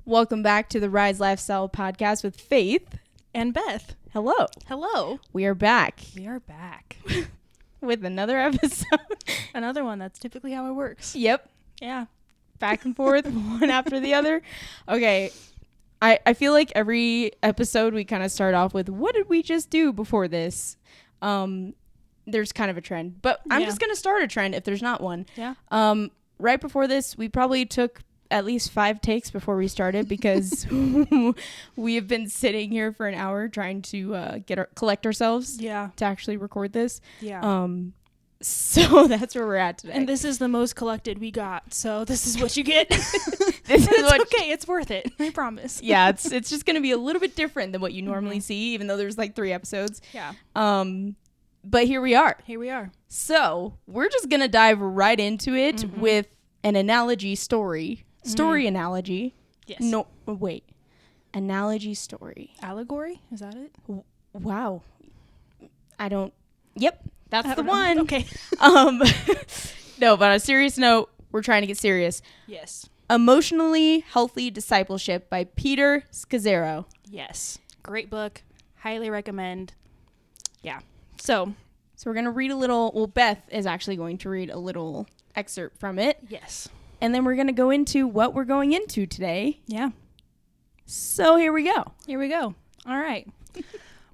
Welcome back to the Rise Lifestyle Podcast with Faith and Beth. Hello. Hello. We are back We are back. with another episode. Another one. That's typically how it works. Yep. Yeah. Back and forth, one after the other. Okay. I feel like every episode we kind of start off with, what did we just do before this? There's kind of a trend, but I'm just going to start a trend if there's not one. Yeah. Right before this, we probably took at least 5 takes before we started because we have been sitting here for an hour trying to collect ourselves to actually record this. Yeah. So that's where we're at today. And this is the most collected we got. So this is what you get. Okay. It's worth it. I promise. Yeah. It's just going to be a little bit different than what you normally see, even though there's like 3 episodes. Yeah. But here we are. Here we are. So we're just going to dive right into it with an analogy story. Story analogy. Yes. No, wait. Analogy story. Allegory? Is that it? Wow. Yep. That's the one. Okay. No, but on a serious note, we're trying to get serious. Yes. Emotionally Healthy Discipleship by Peter Scazzaro. Yes. Great book. Highly recommend. Yeah. So we're going to read a little. Well, Beth is actually going to read a little excerpt from it. Yes. And then we're going to go into what we're going into today. Yeah. So here we go. Here we go. All right.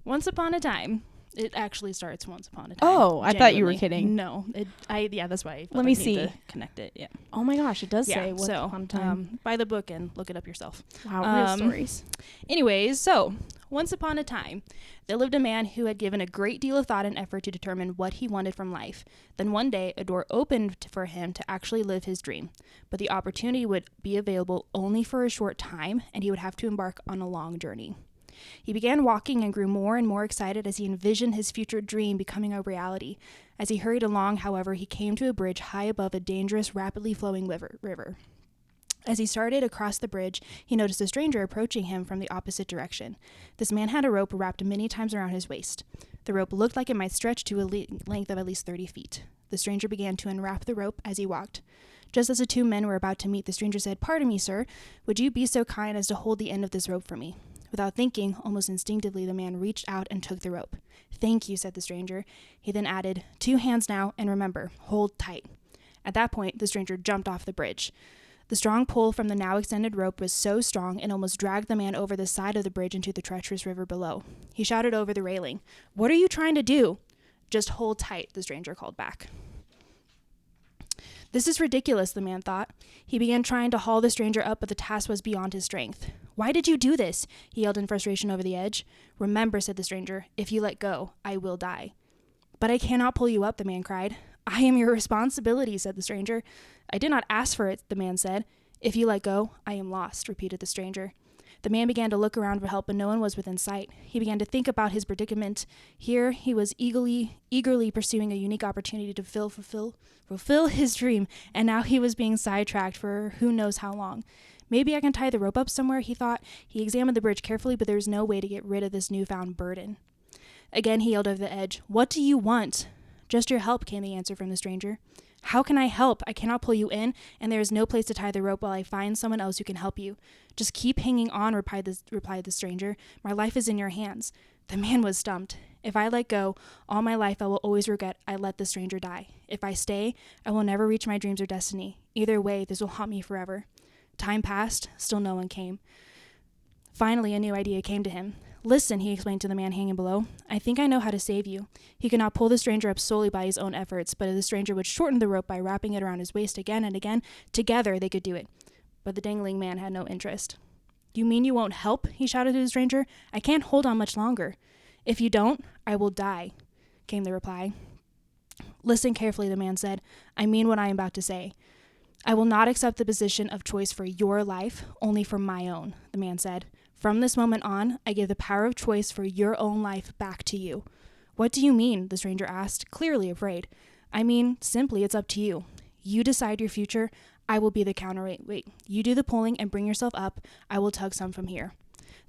Once upon a time. It actually starts once upon a time. Oh, I thought you were kidding. No. That's why I Let me see. to connect it. Yeah. Oh my gosh, it does say once so, upon a time. buy the book and look it up yourself. Wow, real stories. Anyways, so once upon a time, there lived a man who had given a great deal of thought and effort to determine what he wanted from life. Then one day, a door opened for him to actually live his dream. But the opportunity would be available only for a short time, and he would have to embark on a long journey. He began walking and grew more and more excited as he envisioned his future dream becoming a reality. As he hurried along, however, he came to a bridge high above a dangerous, rapidly flowing river. As he started across the bridge, he noticed a stranger approaching him from the opposite direction. This man had a rope wrapped many times around his waist. The rope looked like it might stretch to a length of at least 30 feet. The stranger began to unwrap the rope as he walked. Just as the 2 men were about to meet, the stranger said, "Pardon me, sir. Would you be so kind as to hold the end of this rope for me?" Without thinking, almost instinctively, the man reached out and took the rope. "Thank you," said the stranger. He then added, "2 hands now, and remember, hold tight." At that point, the stranger jumped off the bridge. The strong pull from the now extended rope was so strong it almost dragged the man over the side of the bridge into the treacherous river below. He shouted over the railing, "What are you trying to do?" "Just hold tight," the stranger called back. This is ridiculous, the man thought. He began trying to haul the stranger up, but the task was beyond his strength. "Why did you do this?" he yelled in frustration over the edge. "Remember," said the stranger, "if you let go, I will die." "But I cannot pull you up," the man cried. "I am your responsibility," said the stranger. "I did not ask for it," the man said. "If you let go, I am lost," repeated the stranger. The man began to look around for help, but no one was within sight. He began to think about his predicament. Here he was eagerly pursuing a unique opportunity to fulfill his dream, and now he was being sidetracked for who knows how long. "Maybe I can tie the rope up somewhere," he thought. He examined the bridge carefully, but there was no way to get rid of this newfound burden. Again he yelled over the edge, "What do you want?" "Just your help," came the answer from the stranger. "How can I help? I cannot pull you in, and there is no place to tie the rope while I find someone else who can help you." "Just keep hanging on," replied the stranger. "My life is in your hands." The man was stumped. "If I let go, all my life I will always regret I let the stranger die. If I stay, I will never reach my dreams or destiny. Either way, this will haunt me forever." Time passed, still no one came. Finally, a new idea came to him. "Listen," he explained to the man hanging below. "I think I know how to save you." He could not pull the stranger up solely by his own efforts, but if the stranger would shorten the rope by wrapping it around his waist again and again, together they could do it. But the dangling man had no interest. "You mean you won't help?" he shouted to the stranger. "I can't hold on much longer." "If you don't, I will die," came the reply. "Listen carefully," the man said. "I mean what I am about to say." "I will not accept the position of choice for your life, only for my own," the man said. "From this moment on, I give the power of choice for your own life back to you." "What do you mean?" the stranger asked, clearly afraid. "I mean, simply, it's up to you. You decide your future. I will be the counterweight. You do the pulling and bring yourself up. I will tug some from here."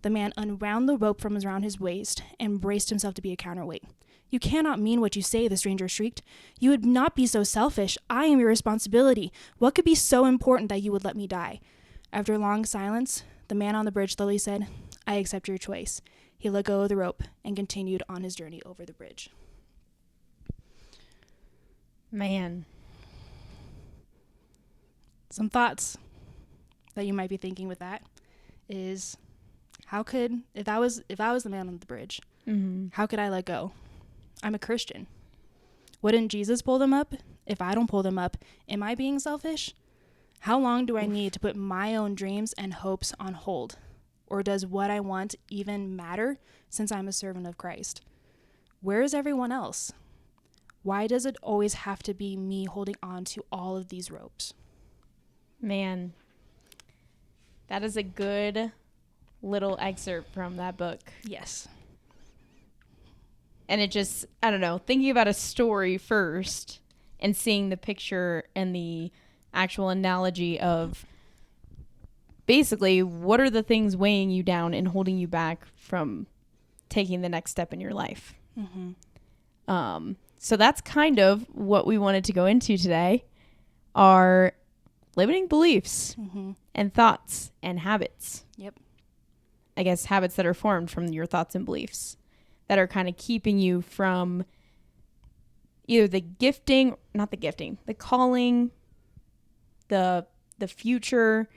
The man unwound the rope from around his waist and braced himself to be a counterweight. "You cannot mean what you say," the stranger shrieked. "You would not be so selfish. I am your responsibility. What could be so important that you would let me die?" After a long silence, The man on the bridge slowly said, I accept your choice. He let go of the rope and continued on his journey over the bridge. Man. Some thoughts that you might be thinking with that is, how could, if I was the man on the bridge, how could I let go? I'm a Christian. Wouldn't Jesus pull them up? If I don't pull them up, am I being selfish? How long do I need to put my own dreams and hopes on hold? Or does what I want even matter since I'm a servant of Christ? Where is everyone else? Why does it always have to be me holding on to all of these ropes? Man, that is a good little excerpt from that book. Yes. And it just, I don't know, thinking about a story first and seeing the picture and the actual analogy of basically what are the things weighing you down and holding you back from taking the next step in your life. So that's kind of what we wanted to go into today, are limiting beliefs and thoughts and habits. Yep. I guess habits that are formed from your thoughts and beliefs that are kind of keeping you from either the calling, the future,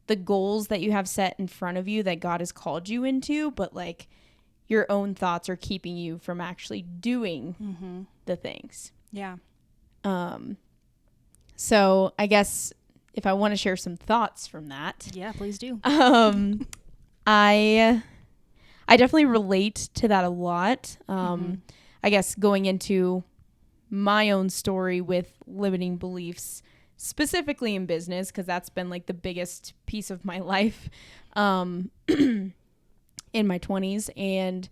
the goals that you have set in front of you that God has called you into, but like your own thoughts are keeping you from actually doing the things. Yeah. So I guess if I want to share some thoughts from that. Yeah, please do. I definitely relate to that a lot. I guess going into my own story with limiting beliefs, specifically in business, because that's been like the biggest piece of my life in my 20s. And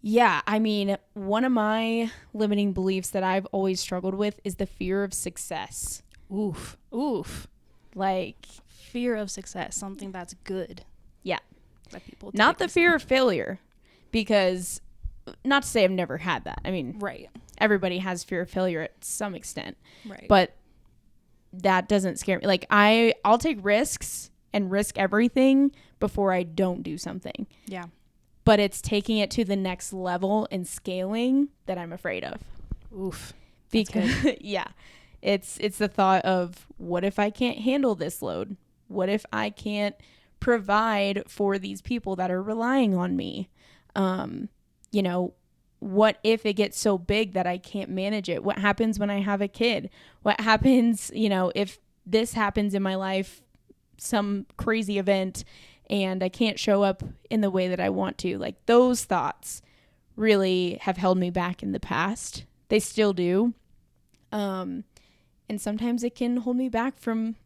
yeah, I mean, one of my limiting beliefs that I've always struggled with is the fear of success. Oof. Like Fear of success, something that's good. Yeah. That people not the fear of failure, because not to say I've never had that. I mean, right. Everybody has fear of failure at some extent. Right. But that doesn't scare me. Like I'll take risks and risk everything before I don't do something. Yeah. But it's taking it to the next level and scaling that I'm afraid of. Oof. Because yeah. It's the thought of, what if I can't handle this load? What if I can't provide for these people that are relying on me? What if it gets so big that I can't manage it? What happens when I have a kid? What happens, if this happens in my life, some crazy event, and I can't show up in the way that I want to? Like, those thoughts really have held me back in the past. They still do. And sometimes it can hold me back from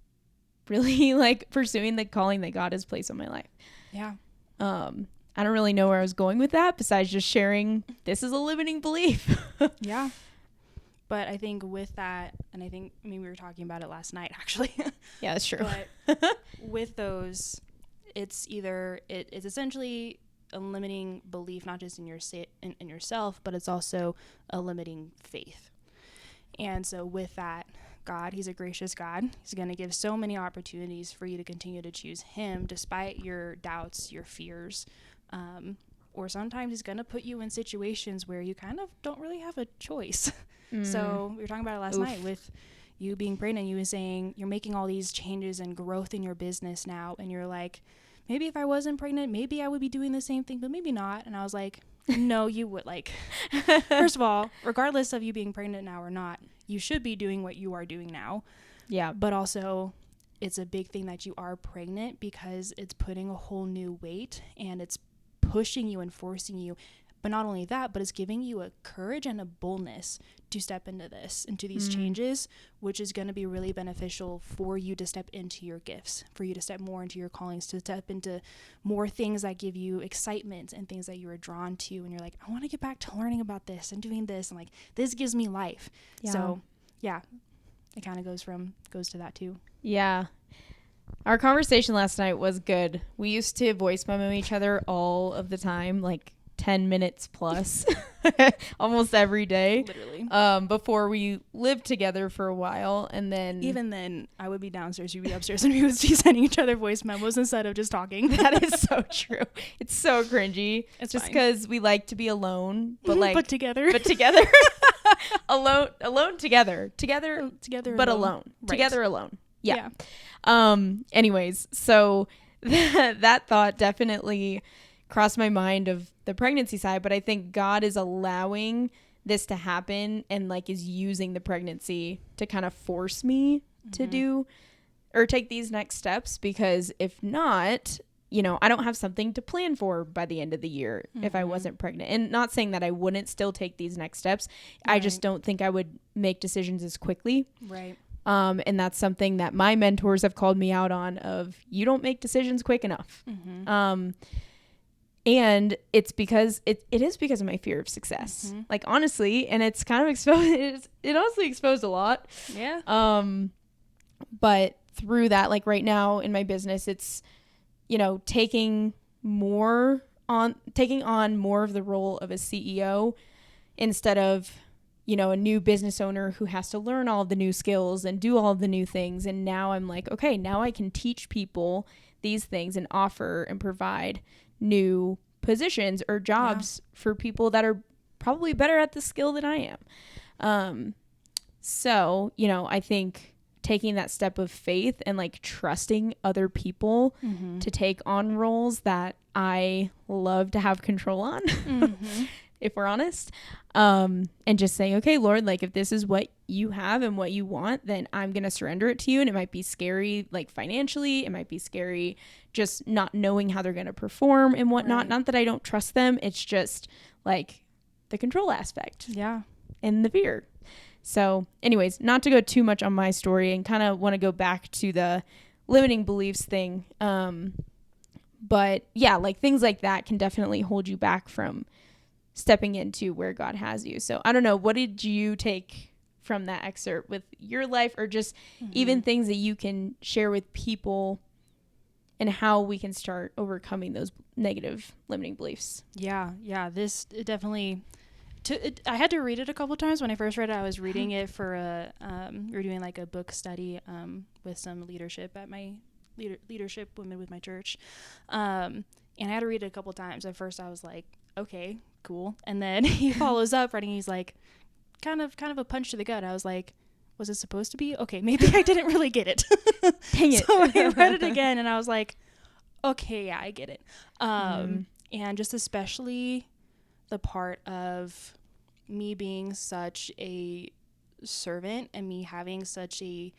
really like pursuing the calling that God has placed on my life. Yeah. I don't really know where I was going with that besides just sharing this is a limiting belief. Yeah. But I think with that, and I think we were talking about it last night actually. Yeah, that's true. But with those, it's essentially a limiting belief, not just in yourself, but it's also a limiting faith. And so with that, God, he's a gracious God. He's going to give so many opportunities for you to continue to choose him despite your doubts, your fears. Or sometimes he's going to put you in situations where you kind of don't really have a choice. So we were talking about it last night with you being pregnant. You were saying you're making all these changes and growth in your business now. And you're like, maybe if I wasn't pregnant, maybe I would be doing the same thing, but maybe not. And I was like, no, you would. Like, first of all, regardless of you being pregnant now or not, you should be doing what you are doing now. Yeah. But also, it's a big thing that you are pregnant because it's putting a whole new weight and it's pushing you and forcing you. But not only that, but it's giving you a courage and a boldness to step into these changes, which is going to be really beneficial for you to step into your gifts, for you to step more into your callings, to step into more things that give you excitement and things that you are drawn to. And you're like, I want to get back to learning about this and doing this. And like, this gives me life. Yeah. So yeah, it kind of goes to that too. Yeah. Our conversation last night was good. We used to voice memo each other all of the time, like 10 minutes plus almost every day. Literally. Before we lived together for a while. And then even then I would be downstairs, you'd be upstairs, and we would be sending each other voice memos instead of just talking. That is so true. It's so cringy. It's just fine. because we like to be alone, but like but together alone together but alone Right. together alone. Yeah. Anyways, so that thought definitely crossed my mind of the pregnancy side, but I think God is allowing this to happen and like is using the pregnancy to kind of force me to do or take these next steps, because if not, you know, I don't have something to plan for by the end of the year if I wasn't pregnant. And not saying that I wouldn't still take these next steps. Right. I just don't think I would make decisions as quickly. Right. And that's something that my mentors have called me out on, of you don't make decisions quick enough. And it's because it is because of my fear of success. Like, honestly, and it's kind of exposed, it honestly exposed a lot. Yeah. But through that, like right now in my business, it's, you know, taking on more of the role of a CEO instead of, you know, a new business owner who has to learn all the new skills and do all the new things. And now I'm like, okay, now I can teach people these things and offer and provide new positions or jobs for people that are probably better at the skill than I am. So, you know, I think taking that step of faith and like trusting other people to take on roles that I love to have control on, if we're honest, and just saying, okay, Lord, like if this is what you have and what you want, then I'm going to surrender it to you. And it might be scary, like financially, it might be scary, just not knowing how they're going to perform and whatnot. Right. Not that I don't trust them. It's just like the control aspect. Yeah. And the fear. So anyways, not to go too much on my story and kind of want to go back to the limiting beliefs thing. But yeah, like things like that can definitely hold you back from stepping into where God has you. So I don't know, what did you take from that excerpt with your life, or just even things that you can share with people and how we can start overcoming those negative limiting beliefs? Yeah. It definitely, I had to read it a couple times. When I first read it, I was reading it for we were doing like a book study with some leadership at my leadership women with my church. And I had to read it a couple times. At first I was like, okay, cool. And then he follows up writing, he's like, kind of a punch to the gut. I was like, was it supposed to be? Okay, maybe I didn't really get it. Dang it. So I read it again and I was like, okay, yeah, I get it. And just especially the part of me being such a servant and me having such a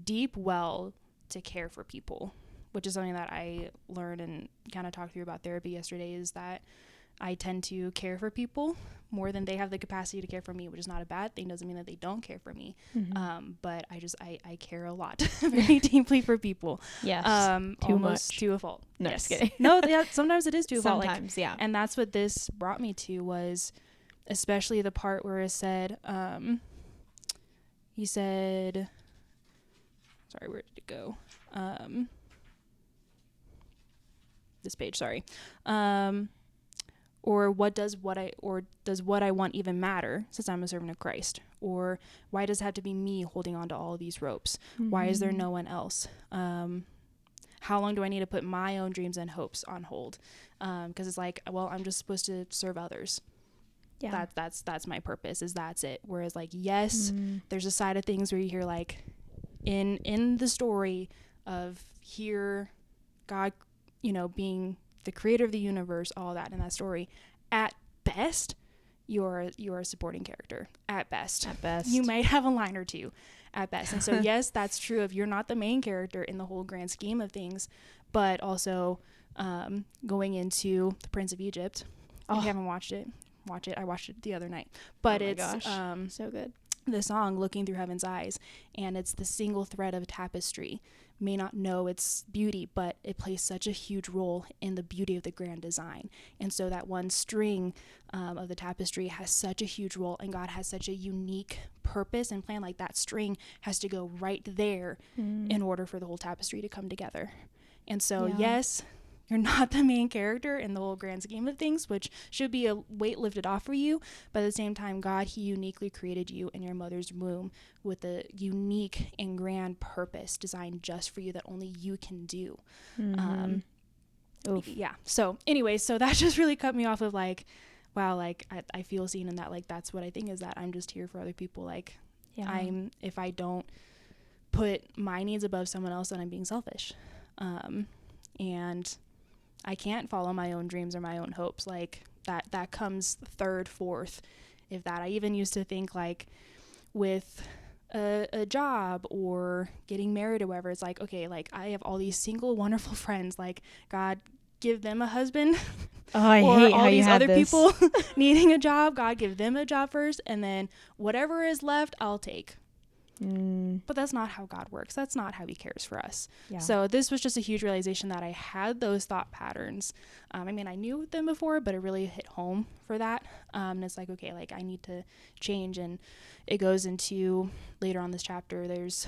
deep well to care for people, which is something that I learned and kind of talked through about therapy yesterday, is that I tend to care for people more than they have the capacity to care for me, which is not a bad thing. Doesn't mean that they don't care for me. But I care a lot very deeply for people. Yes. Too almost much. To a fault. No, yes. Just kidding. No, yeah, sometimes it is to a fault. Sometimes, yeah. And that's what this brought me to, was especially the part where it said, he said, sorry, where did it go? This page, sorry. Or does what I want even matter, since I'm a servant of Christ? Or why does it have to be me holding on to all of these ropes? Why is there no one else? How long do I need to put my own dreams and hopes on hold? Because it's like, well, I'm just supposed to serve others. Yeah. That's my purpose, is that's it. Whereas like, yes, there's a side of things where you hear like in the story of here, God, you know, being the creator of the universe, all that in that story, at best, you're a supporting character. At best. You might have a line or two at best. And so, yes, that's true if you're not the main character in the whole grand scheme of things, but also going into The Prince of Egypt. If you haven't watched it, watch it. I watched it the other night. But it's so good. The song Looking Through Heaven's Eyes, and it's the single thread of tapestry. May not know its beauty, but it plays such a huge role in the beauty of the grand design. And so that one string of the tapestry has such a huge role, and God has such a unique purpose and plan. Like that string has to go right there in order for the whole tapestry to come together. And so yes, You're not the main character in the whole grand scheme of things, which should be a weight lifted off for you. But at the same time, God, he uniquely created you in your mother's womb with a unique and grand purpose designed just for you that only you can do. Yeah. So anyway, so that just really cut me off of like, wow, like I feel seen in that. Like, that's what I think, is that I'm just here for other people. Like, if I don't put my needs above someone else, then I'm being selfish. And I can't follow my own dreams or my own hopes. Like, that comes third, fourth, if that. I even used to think, like, with a job or getting married or whatever, it's like, okay, like, I have all these single wonderful friends, like, God, give them a husband. I or hate all how you these had other this. people needing a job, God, give them a job first, and then whatever is left, I'll take. But that's not how God works. That's not how he cares for us. So this was just a huge realization that I had those thought patterns. I mean, I knew them before, but it really hit home for that. And it's like, okay, like, I need to change. And it goes into later on this chapter, there's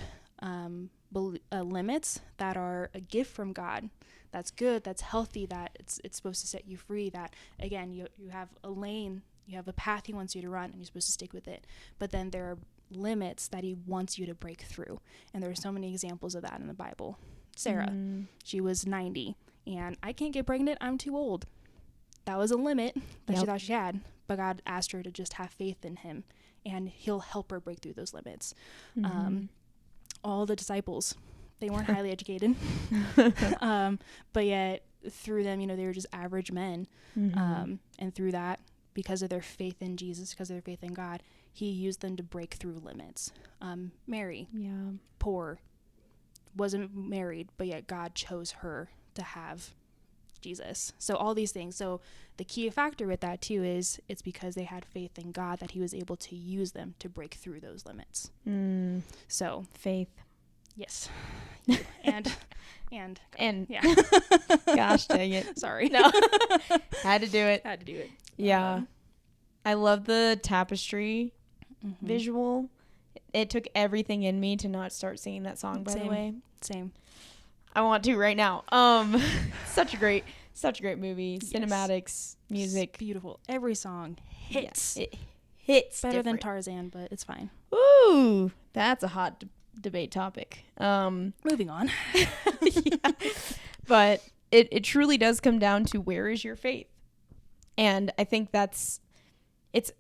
limits that are a gift from God. That's good, that's healthy, that it's supposed to set you free, that, again, you have a lane, you have a path he wants you to run, and you're supposed to stick with it. But then there are limits that he wants you to break through. And there are so many examples of that in the Bible. Sarah, she was 90, and I can't get pregnant, I'm too old. That was a limit that she thought she had, but God asked her to just have faith in him, and he'll help her break through those limits. All the disciples, they weren't highly educated, but yet through them, they were just average men. And through that, because of their faith in Jesus, because of their faith in God, he used them to break through limits. Mary, poor, wasn't married, but yet God chose her to have Jesus. So all these things. So the key factor with that too is it's because they had faith in God that he was able to use them to break through those limits. So faith. Yes. and yeah. Gosh dang it. Sorry. No. Had to do it. Yeah. I love the tapestry visual. It took everything in me to not start singing that song, by the way. Same. I want to right now. Such a great movie. Yes. Cinematics, music. It's beautiful. Every song hits. Yeah, it hits better than different. Tarzan, but it's fine. Ooh, that's a hot debate topic. Moving on. Yeah. But it truly does come down to, where is your faith? And I think it's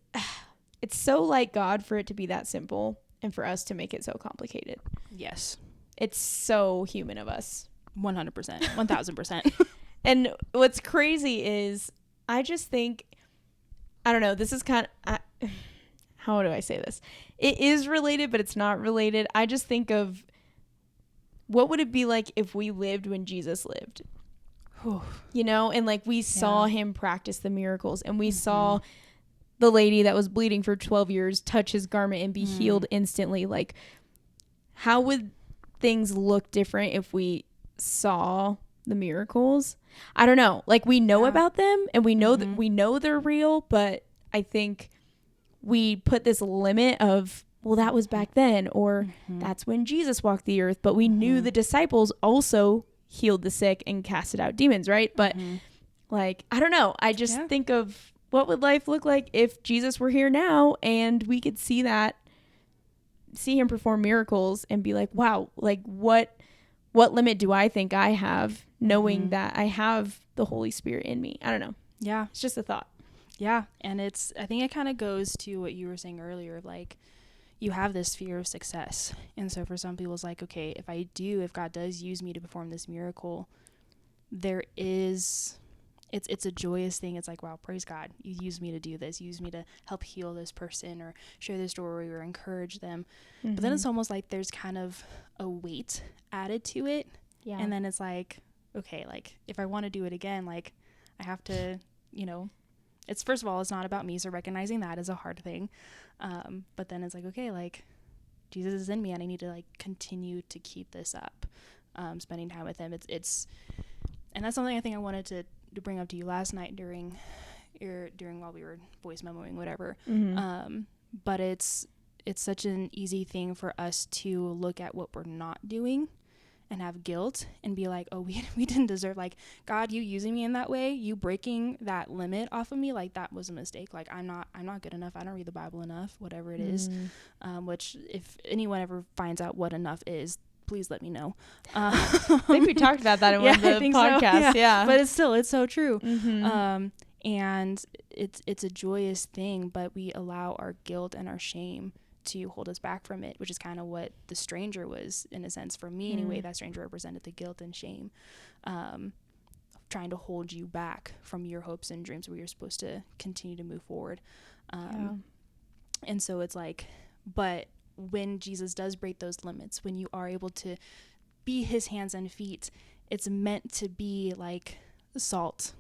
so like God for it to be that simple, and for us to make it so complicated. Yes. It's so human of us. 100%. 1000%. And what's crazy is, I just think, I don't know, this is kind of, how do I say this? It is related, but it's not related. I just think of, what would it be like if we lived when Jesus lived? And like, we saw him practice the miracles, and we saw the lady that was bleeding for 12 years touch his garment and be healed instantly. Like, how would things look different if we saw the miracles? I don't know. Like, we know about them, and we know that we know they're real, but I think we put this limit of, well, that was back then, or that's when Jesus walked the earth. But we knew the disciples also healed the sick and casted out demons, right? But like, I don't know. I just think of, what would life look like if Jesus were here now, and we could see him perform miracles and be like, wow, like, what limit do I think I have, knowing that I have the Holy Spirit in me? I don't know. Yeah. It's just a thought. Yeah. And I think it kind of goes to what you were saying earlier, like, you have this fear of success. And so for some people, it's like, okay, if God does use me to perform this miracle, it's a joyous thing. It's like, wow, praise God, you use me to do this. You use me to help heal this person, or share their story, or encourage them. But then it's almost like there's kind of a weight added to it. Yeah. And then it's like, okay, like, if I want to do it again, like, I have to, it's, first of all, it's not about me. So recognizing that is a hard thing. But then it's like, okay, like, Jesus is in me, and I need to, like, continue to keep this up. Spending time with him. And that's something I think I wanted to bring up to you last night during while we were voice memoing, whatever. But it's such an easy thing for us to look at what we're not doing and have guilt and be like, oh, we didn't deserve, like, God, you using me in that way, you breaking that limit off of me, like, that was a mistake. Like, I'm not good enough. I don't read the Bible enough, whatever it is. Which if anyone ever finds out what enough is, please let me know. I think we talked about that in one of the podcasts. So. Yeah. But it's so true. And it's a joyous thing, but we allow our guilt and our shame to hold us back from it, which is kind of what the stranger was, in a sense, for me anyway. That stranger represented the guilt and shame, trying to hold you back from your hopes and dreams where you're supposed to continue to move forward. And so it's like, but when Jesus does break those limits, when you are able to be his hands and feet, it's meant to be like salt,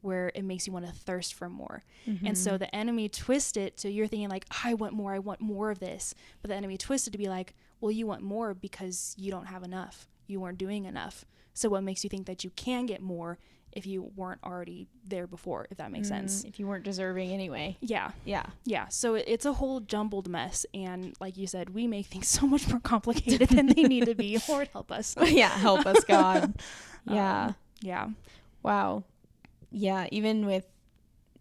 where it makes you want to thirst for more. And so the enemy twists it, so you're thinking like, I want more of this. But the enemy twisted to be like, well, you want more because you don't have enough. You weren't doing enough. So what makes you think that you can get more if you weren't already there before, if that makes sense? If you weren't deserving anyway. Yeah. So it's a whole jumbled mess. And like you said, we make things so much more complicated than they need to be. Lord, help us. Help us, God. Yeah. Wow. Yeah, even with,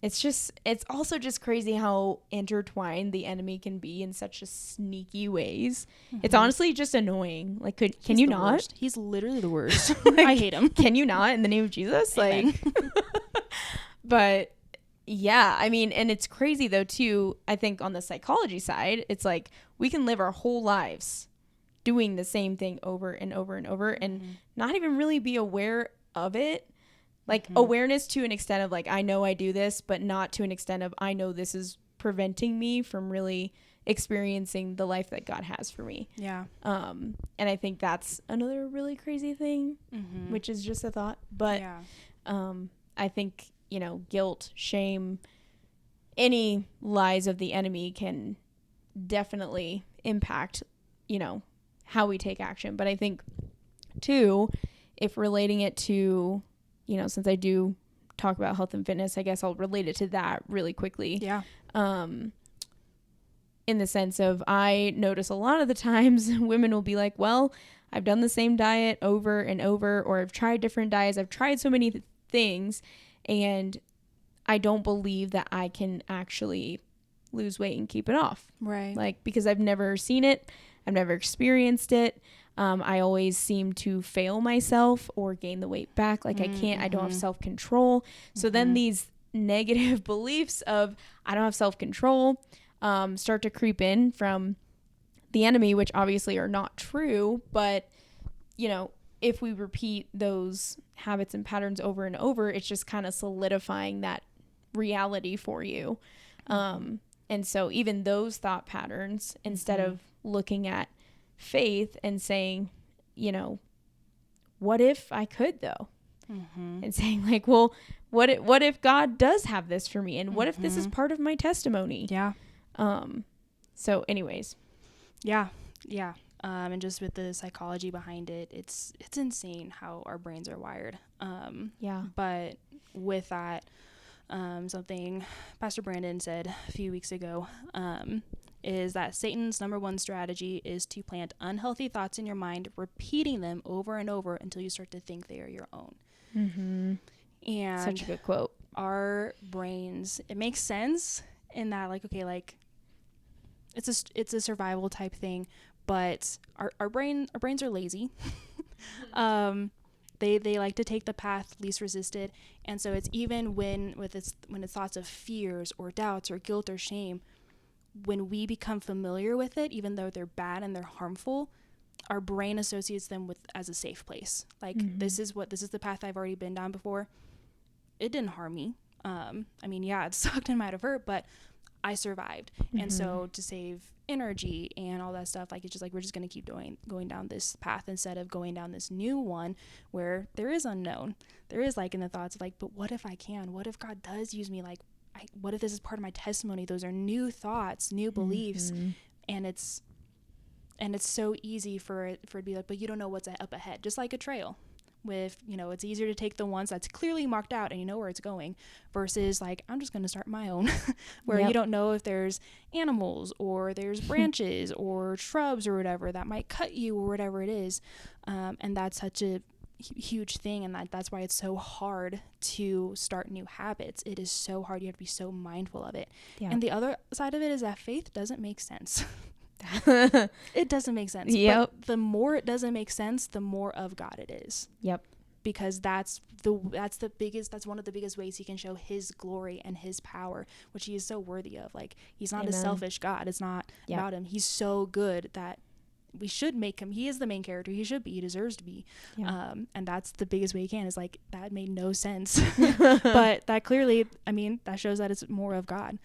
it's also just crazy how intertwined the enemy can be in such a sneaky ways. It's honestly just annoying. Like, can you not? Worst. He's literally the worst. Like, I hate him. Can you not, in the name of Jesus? Amen. Like, but yeah, I mean, and it's crazy though too. I think on the psychology side, it's like we can live our whole lives doing the same thing over and over and over, and not even really be aware of it. Like awareness to an extent of like, I know I do this, but not to an extent of I know this is preventing me from really experiencing the life that God has for me. Yeah. And I think that's another really crazy thing, which is just a thought. But I think, guilt, shame, any lies of the enemy can definitely impact, how we take action. But I think too, if relating it to, since I do talk about health and fitness, I guess I'll relate it to that really quickly. Yeah. In the sense of, I notice a lot of the times women will be like, well, I've done the same diet over and over, or I've tried different diets. I've tried so many things, and I don't believe that I can actually lose weight and keep it off. Right. Like, because I've never seen it. I've never experienced it. I always seem to fail myself or gain the weight back. Like, I don't have self-control. So then these negative beliefs of I don't have self-control start to creep in from the enemy, which obviously are not true. But, if we repeat those habits and patterns over and over, it's just kind of solidifying that reality for you. And so even those thought patterns, instead of looking at faith and saying, what if I could though? And saying like, well, what if God does have this for me? And what if this is part of my testimony? Yeah. So anyways. Yeah. And just with the psychology behind it, it's insane how our brains are wired. But with that, something Pastor Brandon said a few weeks ago, is that Satan's number one strategy is to plant unhealthy thoughts in your mind, repeating them over and over until you start to think they are your own. And such a good quote. Our brains, it makes sense in that, like, okay, like it's a survival type thing, but our brains are lazy. They like to take the path least resisted, and so it's even when it's thoughts of fears or doubts or guilt or shame, when we become familiar with it, even though they're bad and they're harmful, our brain associates them with as a safe place. Like, this is the path I've already been down before. It didn't harm me. I mean, yeah, it sucked and might have hurt, but I survived. And so to save energy and all that stuff, like, it's just like, we're just going to keep going down this path instead of going down this new one where there is unknown. There is, like, in the thoughts of like, but what if I can? What if God does use me? Like, what if this is part of my testimony? Those are new thoughts, new beliefs. And it's so easy for it to be like, but you don't know what's up ahead. Just like a trail. with, you know, it's easier to take the ones that's clearly marked out and you know where it's going versus like, I'm just going to start my own where you don't know if there's animals or there's branches or shrubs or whatever that might cut you or whatever it is. And that's such a huge thing, and that's why it's so hard to start new habits. It is so hard. You have to be so mindful of it. And the other side of it is that faith doesn't make sense. It doesn't make sense. But the more it doesn't make sense, the more of God it is. Because that's one of the biggest ways he can show his glory and his power, which he is so worthy of. Like, he's not a selfish God. It's not about him. He's so good that we should make him, he is the main character. He should be, he deserves to be. And that's the biggest way he can, is like, that made no sense. But that clearly, I mean, that shows that it's more of God.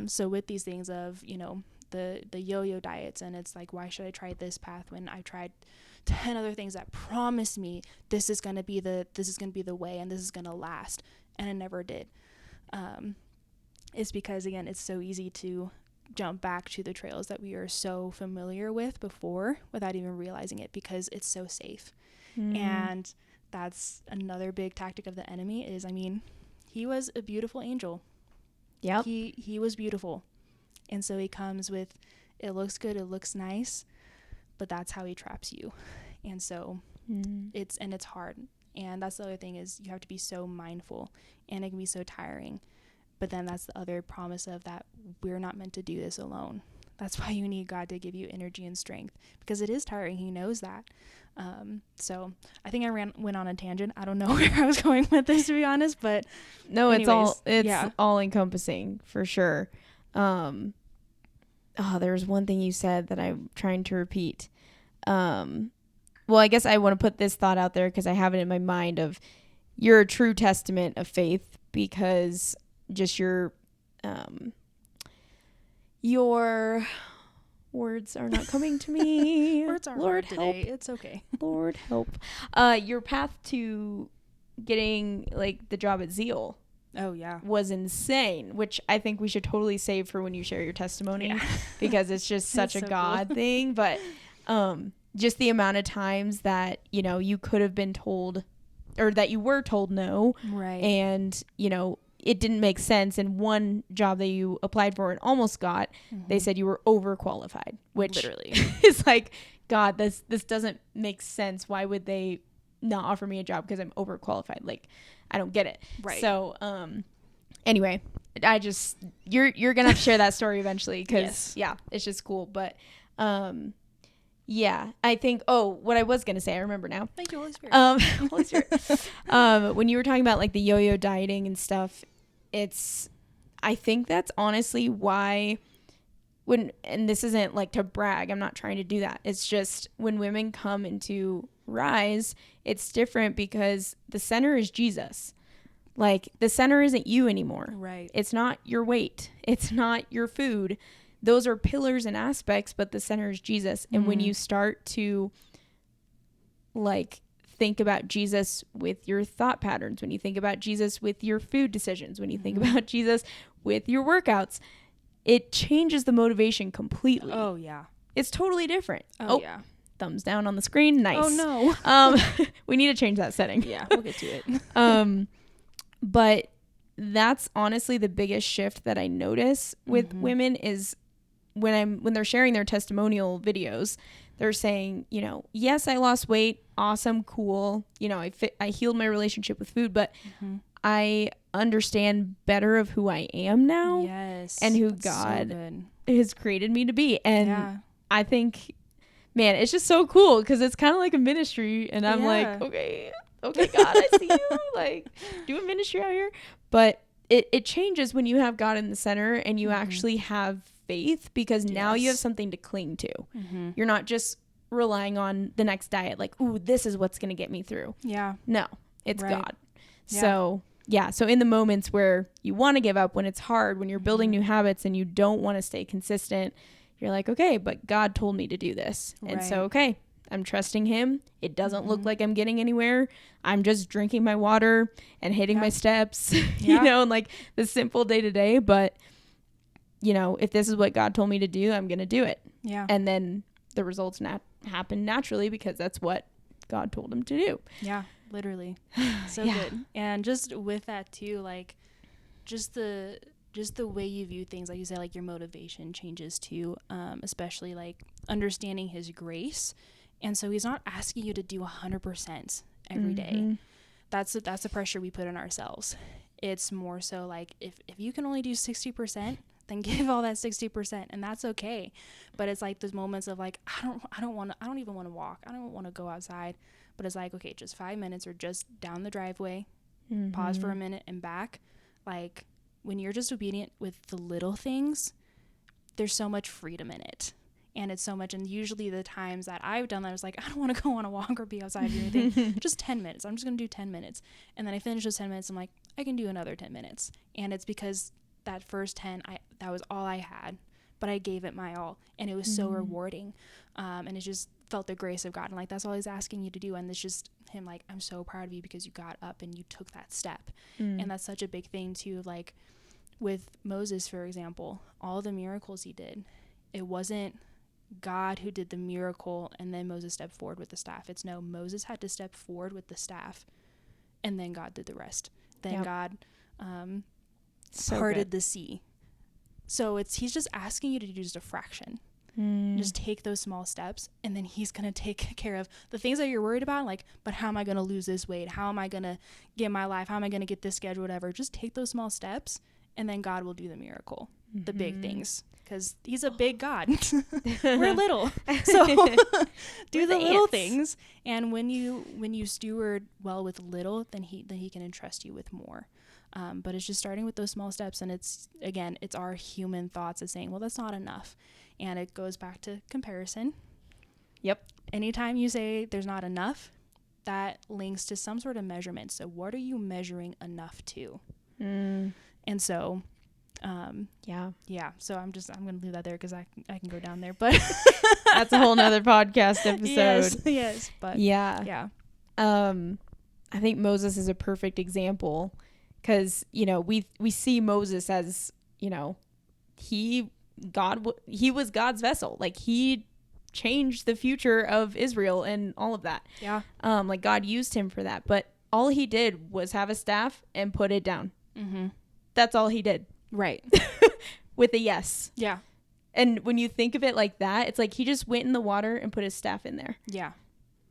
So with these things of, you know, the yo-yo diets, and it's like, why should I try this path when I tried 10 other things that promised me this is going to be the way and this is going to last, and it never did. It's because, again, it's so easy to jump back to the trails that we are so familiar with before without even realizing it, because it's so safe. And that's another big tactic of the enemy is, I mean, he was a beautiful angel. He was beautiful. And so he comes with, it looks good, it looks nice, but that's how he traps you. And so it's hard. And that's the other thing, is you have to be so mindful, and it can be so tiring. But then that's the other promise of that we're not meant to do this alone. That's why you need God to give you energy and strength, because it is tiring. He knows that. So I think I went on a tangent. I don't know where I was going with this, to be honest, but no, anyways, it's all encompassing for sure. There's one thing you said that I'm trying to repeat. Well, I guess I want to put this thought out there because I have it in my mind of, you're a true testament of faith, because just your words are not coming to me. Words are Lord hard help. today. It's okay. Lord help. Your path to getting like the job at Zeal was insane, which I think we should totally save for when you share your testimony, because it's just such a God thing. But just the amount of times that, you know, you could have been told, or that you were told no, and, you know, it didn't make sense. And one job that you applied for and almost got, they said you were overqualified, which literally is like, God, this doesn't make sense. Why would they not offer me a job because I'm overqualified? Like, I don't get it. So anyway, you're gonna have to share that story eventually, because it's just cool. But I think, what I was gonna say, I remember now. Thank you, Holy Spirit. Holy Spirit. When you were talking about like the yo-yo dieting and stuff, I think that's honestly why and this isn't like to brag, I'm not trying to do that. It's just when women come into Rise, it's different because the center is Jesus. Like, the center isn't you anymore. It's not your weight. It's not your food. Those are pillars and aspects, but the center is Jesus. And when you start to like think about Jesus with your thought patterns, when you think about Jesus with your food decisions, when you think about Jesus with your workouts, it changes the motivation completely. It's totally different. Thumbs down on the screen. Nice. We need to change that setting. We'll get to it. But that's honestly the biggest shift that I notice with women is when they're sharing their testimonial videos, they're saying, you know, yes, I lost weight. Awesome. Cool. You know, I healed my relationship with food, but I understand better of who I am now. And who God has created me to be. And I think, man, it's just so cool because it's kind of like a ministry. And I'm like, okay, God, I see you like doing ministry out here. But it changes when you have God in the center and you actually have faith, because now you have something to cling to. You're not just relying on the next diet, like, ooh, this is what's going to get me through. No, it's God. So in the moments where you want to give up, when it's hard, when you're building new habits and you don't want to stay consistent, you're like, okay, but God told me to do this. And so, okay, I'm trusting him. It doesn't look like I'm getting anywhere. I'm just drinking my water and hitting my steps, you know, and like the simple day to day. But, you know, if this is what God told me to do, I'm going to do it. And then the results happen naturally because that's what God told him to do. Literally. So Yeah. good. And just with that too, like just the way you view things, like you said, like your motivation changes too, especially like understanding his grace. And so he's not asking you to do 100% every day. That's the pressure we put on ourselves. It's more so like if you can only do 60%, then give all that 60%, and that's okay. But it's like those moments of like I don't even want to walk. I don't want to go outside. But it's like, okay, just 5 minutes or just down the driveway, pause for a minute and back. Like when you're just obedient with the little things, there's so much freedom in it. And it's so much, and usually the times that I've done that, I was like, I don't want to go on a walk or be outside or anything. Just 10 minutes. I'm just going to do 10 minutes. And then I finish those 10 minutes. I'm like, I can do another 10 minutes. And it's because that first 10, that was all I had, but I gave it my all. And it was so rewarding. And it just felt the grace of God. And like, that's all he's asking you to do. And it's just him like, I'm so proud of you because you got up and you took that step. And that's such a big thing too. Like with Moses, for example, all the miracles he did, it wasn't God who did the miracle and then Moses stepped forward with the staff. It's no, Moses had to step forward with the staff and then God did the rest. Then God parted the sea. So he's just asking you to do just a fraction. Just take those small steps, and then he's going to take care of the things that you're worried about, like, but how am I going to lose this weight? How am I going to get my life? How am I going to get this schedule, whatever? Just take those small steps, and then God will do the miracle, the big things, because he's a big God. We're little. So do the little things, and when you steward well with little, then he can entrust you with more. But it's just starting with those small steps, and it's our human thoughts of saying, well, that's not enough. And it goes back to comparison. Yep. Anytime you say there's not enough, that links to some sort of measurement. So what are you measuring enough to? And so, so I'm going to leave that there because I can go down there, but that's a whole nother podcast episode. Yes. But yeah. I think Moses is a perfect example because, we see Moses as, he was God's vessel. Like he changed the future of Israel and all of that. Yeah. Like God used him for that, but all he did was have a staff and put it down. That's all he did. Right. With a yes. Yeah. And when you think of it like that, it's like he just went in the water and put his staff in there. Yeah.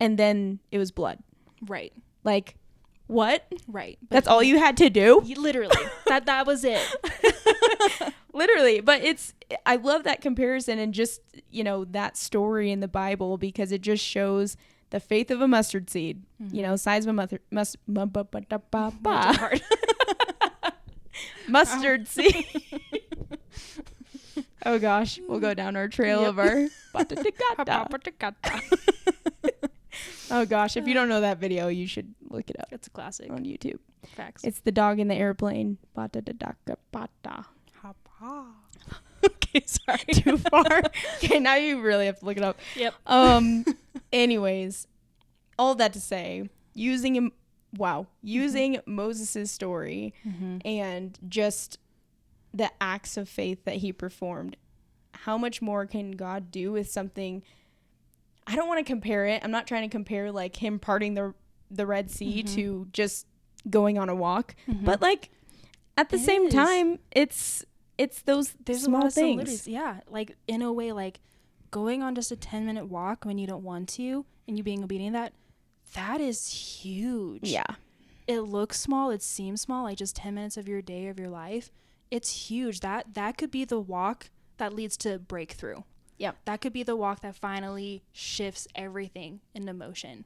And then it was blood. Right. Like, what? Right. But that's all you had to do? Literally. that was it. Literally. But I love that comparison and just, that story in the Bible because it just shows the faith of a mustard seed, size of a mustard seed. Oh gosh, we'll go down our trail of our oh gosh, if you don't know that video, you should look it up. It's a classic on YouTube. Facts. It's the dog in the airplane. Okay, sorry. Too far. Okay, now you really have to look it up. Yep. Anyways, all that to say, using Moses' story and just the acts of faith that he performed, how much more can God do with something? I don't want to compare it. I'm not trying to compare like him parting the Red Sea to just going on a walk, but like at the same time, it's those small things. Yeah, like in a way, like going on just a 10-minute walk when you don't want to, and you being obedient to that is huge. Yeah. It looks small, it seems small, like just 10 minutes of your day, of your life. It's huge. That could be the walk that leads to breakthrough. Yep. That could be the walk that finally shifts everything into motion.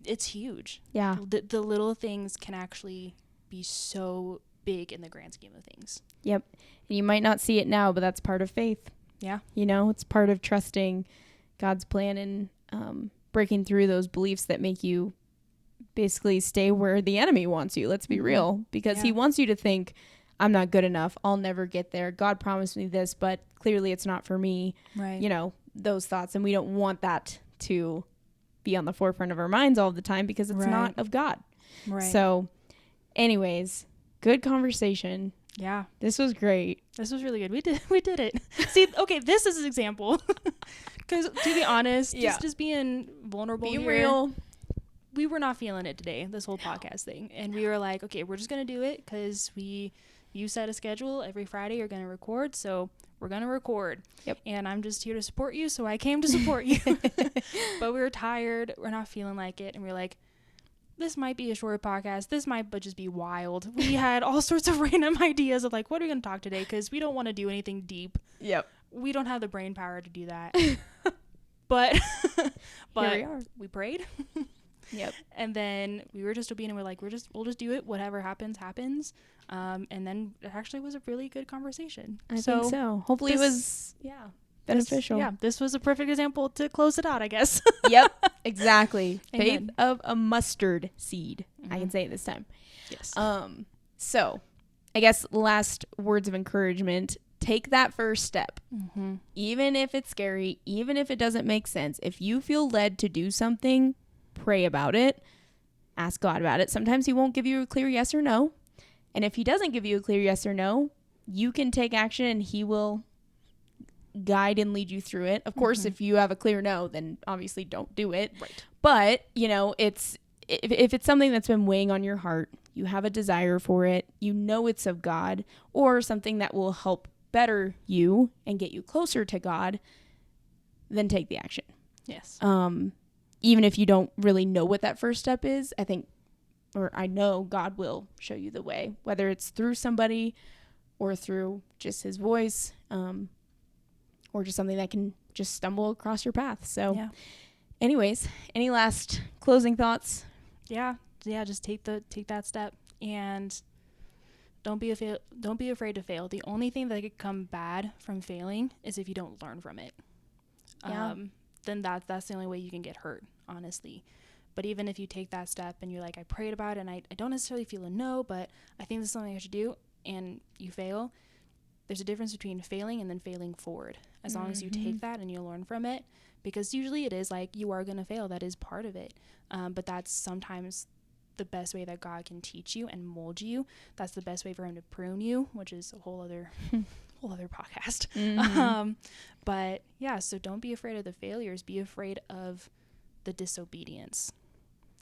It's huge. Yeah. The little things can actually be so big in the grand scheme of things. Yep. And you might not see it now, but that's part of faith. Yeah. It's part of trusting God's plan and breaking through those beliefs that make you basically stay where the enemy wants you. Let's be real, because he wants you to think, I'm not good enough. I'll never get there. God promised me this, but clearly it's not for me. Right. Those thoughts. And we don't want that to be on the forefront of our minds all the time because it's not of God. Right. So anyways, good conversation. Yeah. This was great. This was really good. We did it. See, okay, this is an example. Because to be honest, just being vulnerable being here, real. we were not feeling it today, this whole podcast thing. And we were like, okay, we're just going to do it because you set a schedule every Friday you're going to record. So we're going to record. Yep. And I'm just here to support you. So I came to support you. But we were tired. We're not feeling like it. And we were like, this might be a short podcast. This might but just be wild. We had all sorts of random ideas of like, what are we going to talk today? Because we don't want to do anything deep. Yep. We don't have the brain power to do that. But Here we are. we prayed. Yep. And then we were just obedient. We're like, we'll just do it. Whatever happens. And then it actually was a really good conversation. I think so. Hopefully it was beneficial. This was a perfect example to close it out, I guess. Yep. Exactly. Amen. Faith of a mustard seed. I can say it this time. Yes. So I guess last words of encouragement. Take that first step. Mm-hmm. Even if it's scary, even if it doesn't make sense. If you feel led to do something, pray about it. Ask God about it. Sometimes he won't give you a clear yes or no. And if he doesn't give you a clear yes or no, you can take action and he will guide and lead you through it. Of course, if you have a clear no, then obviously don't do it. Right. But, it's if it's something that's been weighing on your heart, you have a desire for it, you know it's of God or something that will help better you and get you closer to God, then take the action. Yes. Even if you don't really know what that first step is, I know God will show you the way, whether it's through somebody or through just his voice, or just something that can just stumble across your path. So anyways, any last closing thoughts? Yeah. Just take that step and don't be afraid to fail. The only thing that could come bad from failing is if you don't learn from it. Yeah. Then that's the only way you can get hurt, honestly. But even if you take that step and you're like, I prayed about it and I don't necessarily feel a no, but I think this is something I should do, and you fail, there's a difference between failing and then failing forward. As long as you take that and you learn from it, because usually it is like you are going to fail. That is part of it. But that's sometimes the best way that God can teach you and mold you. That's the best way for him to prune you, which is a whole other podcast. But yeah, so don't be afraid of the failures. Be afraid of the disobedience.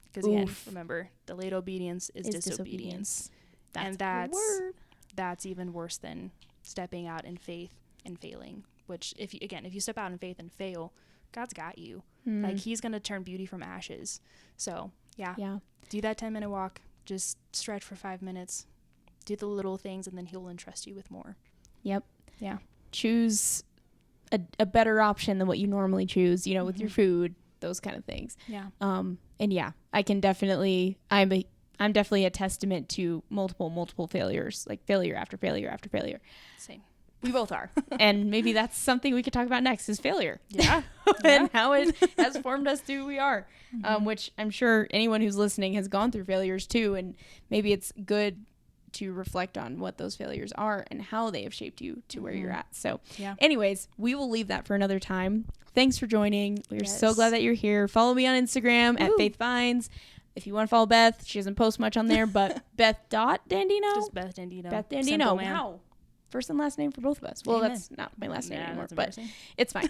Because again, remember, delayed obedience is disobedience. And that's even worse than stepping out in faith and failing. Which if you step out in faith and fail, God's got you. Like he's gonna turn beauty from ashes. So yeah. Do that 10-minute walk. Just stretch for 5 minutes. Do the little things, and then he'll entrust you with more. Yep. Yeah. Choose a better option than what you normally choose, with your food, those kind of things. Yeah. And yeah, I can definitely, I'm definitely a testament to multiple failures, like failure after failure after failure. Same. We both are. And maybe that's something we could talk about next is failure. Yeah. And how it has formed us to who we are. Which I'm sure anyone who's listening has gone through failures too. And maybe it's good to reflect on what those failures are and how they have shaped you to where you're at. So anyways, we will leave that for another time. Thanks for joining. We're so glad that you're here. Follow me on Instagram at Faith Vines. If you want to follow Beth, she doesn't post much on there, but Beth.Dandino. Just Beth Dandino. Beth Dandino. Wow. First and last name for both of us. Well, Amen. That's not my last name anymore, but embarrassing. it's fine.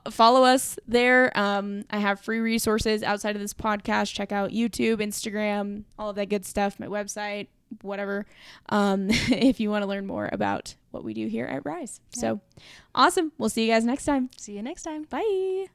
Follow us there. I have free resources outside of this podcast. Check out YouTube, Instagram, all of that good stuff, my website, whatever, if you want to learn more about what we do here at Rise. So awesome. We'll see you guys next time. See you next time. Bye.